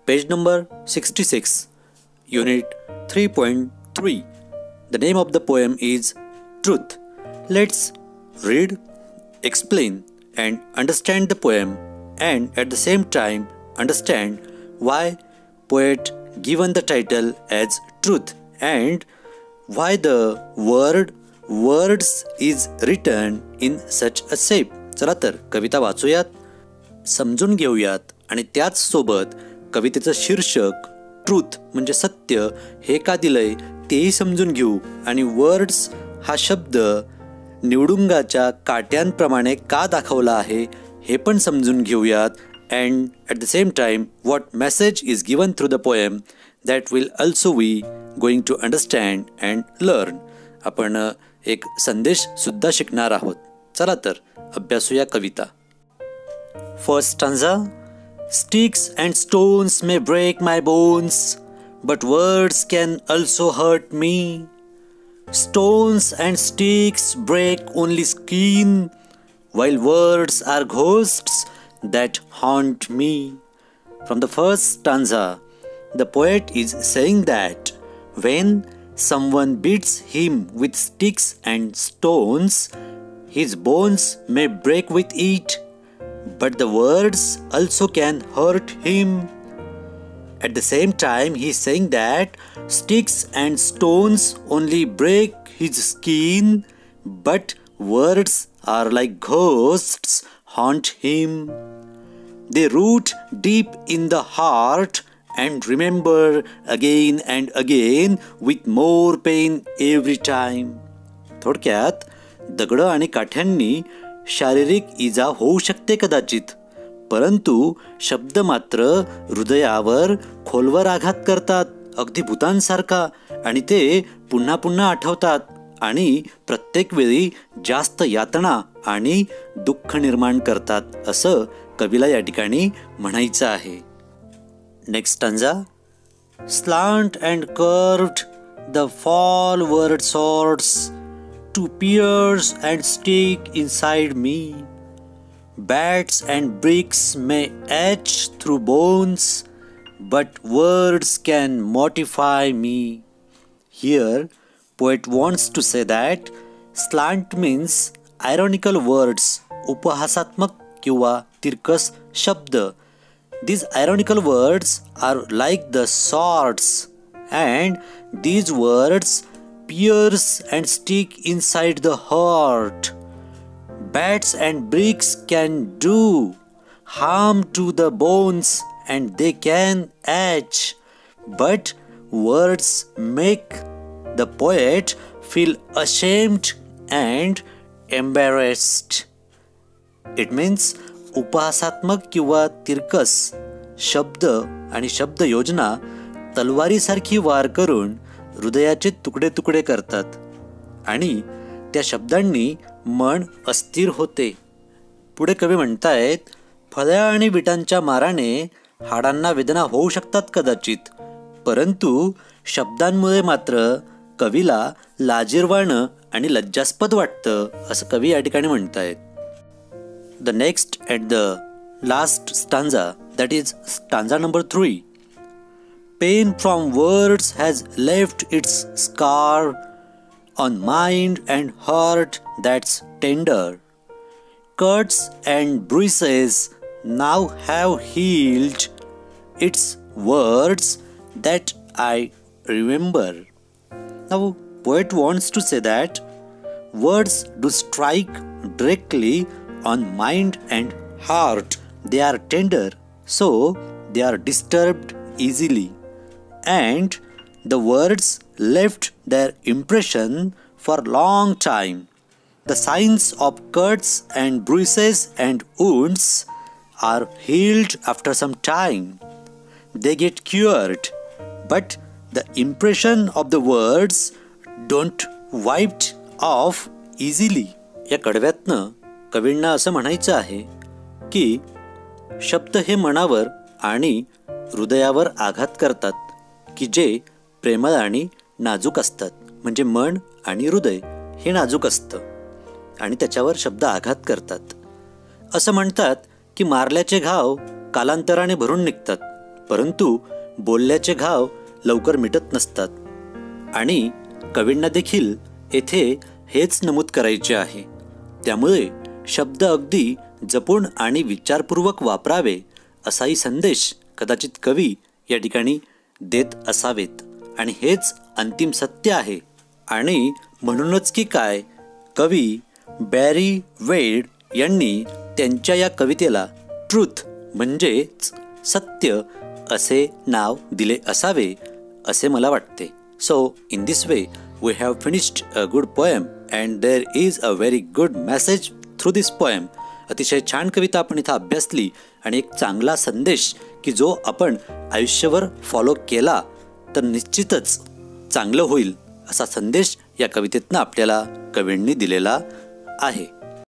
Page number 66, Unit 3.3. The name of the poem is Truth. Let's read, explain and understand the poem, and at the same time understand why poet given the title as Truth and why the words is written in such a shape. चला तर कविता वाचूयात, समजून घेऊयात आणि त्याच सोबत कवितेचं शीर्षक truth म्हणजे सत्य हे का दिलंय तेही समजून घेऊ आणि वर्ड्स हा शब्द निवडुंगाच्या काट्यांप्रमाणे का दाखवला आहे हे पण समजून घेऊयात. And at the same time what message is given through the poem that will also we going to understand and learn. आपण एक संदेश सुद्धा शिकणार आहोत. चला तर अभ्यासूया कविता. First stanza. Sticks and stones may break my bones, but words can also hurt me. Stones and sticks break only skin, while words are ghosts that haunt me. From the first stanza, the poet is saying that when someone beats him with sticks and stones, his bones may break with it, but the words also can hurt him. At the same time, he is saying that sticks and stones only break his skin, but words are like ghosts haunt him. They root deep in the heart and remember again and again with more pain every time. थोडक्यात दगड आणि काठ्यांनी शारीरिक इजा होऊ शकते कदाचित, परंतु शब्द मात्र हृदयावर खोलवर आघात करतात अगदी भूतांसारखा, आणि ते पुन्हा पुन्हा आठवतात आणि प्रत्येक वेळी जास्त यातना आणि दुःख निर्माण करतात असं कवीला या ठिकाणी म्हणायचं आहे. Next stanza. Slant and curved the fall word sorts to pierce and stick inside me. Bats and bricks may etch through bones, but words can mortify me. Here, poet wants to say that slant means ironical words, उपहासात्मक किंवा तिरकस शब्द. These ironical words are like the swords, and these words pierce and stick inside the heart. Bats and bricks can do harm to the bones and they can etch, but words make the poet feel ashamed and embarrassed. It means उपहासात्मक किंवा तिरकस शब्द आणि शब्द योजना तलवारीसारखी वार करून हृदयाचे तुकडे तुकडे करतात आणि त्या शब्दांनी मन अस्थिर होते. पुढे कवी म्हणतायत, फळ्या आणि विटांच्या माराने हाडांना वेदना होऊ शकतात कदाचित, परंतु शब्दांमुळे मात्र कवीला लाजिरवाणं आणि लज्जास्पद वाटतं असं कवी या ठिकाणी म्हणतायत. The next at the last stanza, that is stanza number 3. Pain from words has left its scar on mind and heart that's tender. Cuts and bruises now have healed. It's words that I remember. Now, poet wants to say that words do strike directly on mind and heart. They are tender, so they are disturbed easily. And the words left their impression for a long time. The signs of cuts and bruises and wounds are healed after some time. They get cured, but the impression of the words don't wiped off easily. या कडव्यातनं कवींना असं म्हणायचं आहे की शब्द हे मनावर आणि हृदयावर आघात करतात की जे प्रेमळ आणि नाजूक असतात. म्हणजे मन आणि हृदय हे नाजूक असतं आणि त्याच्यावर शब्द आघात करतात. असं म्हणतात की मारल्याचे घाव कालांतराने भरून निघतात, परंतु बोलल्याचे घाव लवकर मिटत नसतात आणि कवींना देखील येथे हेच नमूद करायचे आहे. त्यामुळे शब्द अगदी जपून आणि विचारपूर्वक वापरावे असाही संदेश कदाचित कवी या ठिकाणी देत असावेत आणि हेच अंतिम सत्य आहे. आणि म्हणूनच की काय, कवी बॅरी वेड यांनी त्यांच्या या कवितेला ट्रूथ म्हणजेच सत्य असे नाव दिले असावे असे मला वाटते. So in this way we have finished a good poem and there is a very good message through this poem. अतिशय छान कविता आपण इथं अभ्यासली आणि एक चांगला संदेश की जो आपण आयुष्यभर फॉलो केला तर निश्चितच चांगलं होईल असा संदेश या कवितेतनं आपल्याला कवींनी दिलेला आहे.